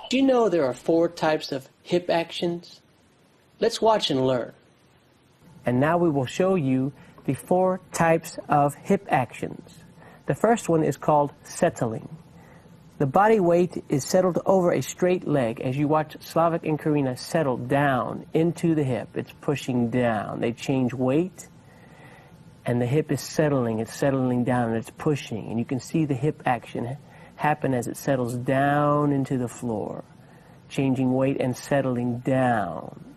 Do you know there are 4 types of hip actions? Let's watch and learn. And now we will show you the 4 types of hip actions. The first one is called settling. The body weight is settled over a straight leg. As you watch Slavik and Karina settle down into the hip, it's pushing down. They change weight, and the hip is settling. It's settling down, and it's pushing. And you can see the hip action happen as it settles down into the floor. Changing weight and settling down.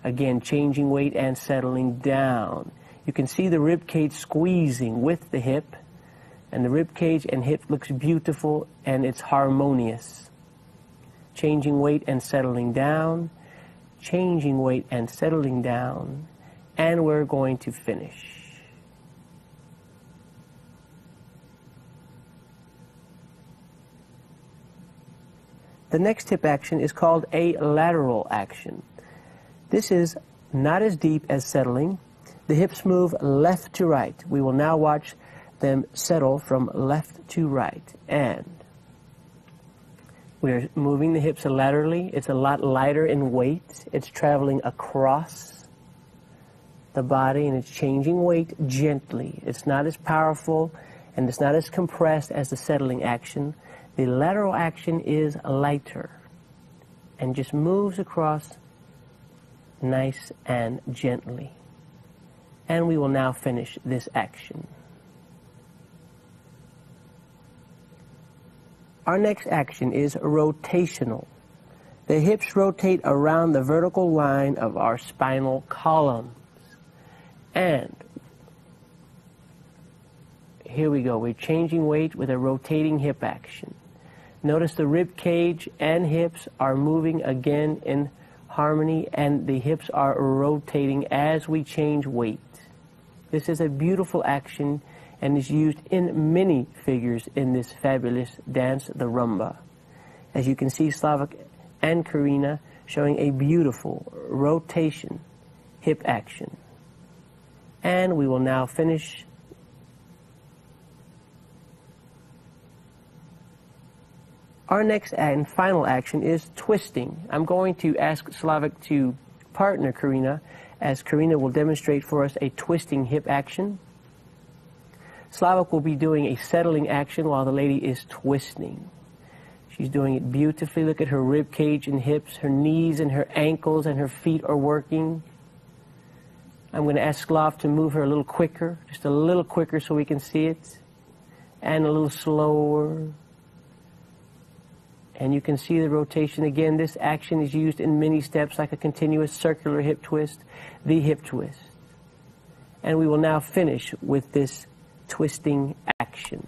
Again, changing weight and settling down. You can see the rib cage squeezing with the hip, and the rib cage and hip looks beautiful and it's harmonious. Changing weight and settling down, changing weight and settling down, and we're going to finish. The next hip action is called a lateral action. This is not as deep as settling. The hips move left to right. We will now watch them settle from left to right. And we're moving the hips laterally. It's a lot lighter in weight. It's traveling across the body, and it's changing weight gently. It's not as powerful, and it's not as compressed as the settling action. The lateral action is lighter and just moves across nice and gently. And we will now finish this action. Our next action is rotational. The hips rotate around the vertical line of our spinal columns. And here we go. We're changing weight with a rotating hip action. Notice the rib cage and hips are moving again in harmony, and the hips are rotating as we change weight. This is a beautiful action and is used in many figures in this fabulous dance, the rumba. As you can see, Slavik and Karina showing a beautiful rotation hip action. And we will now finish. Our next and final action is twisting. I'm going to ask Slavik to partner Karina, as Karina will demonstrate for us a twisting hip action. Slavik will be doing a settling action while the lady is twisting. She's doing it beautifully. Look at her rib cage and hips. Her knees and her ankles and her feet are working. I'm going to ask Slav to move her a little quicker, just a little quicker so we can see it, and a little slower. And you can see the rotation. Again, this action is used in many steps, like a continuous circular hip twist, the hip twist. And we will now finish with this twisting action.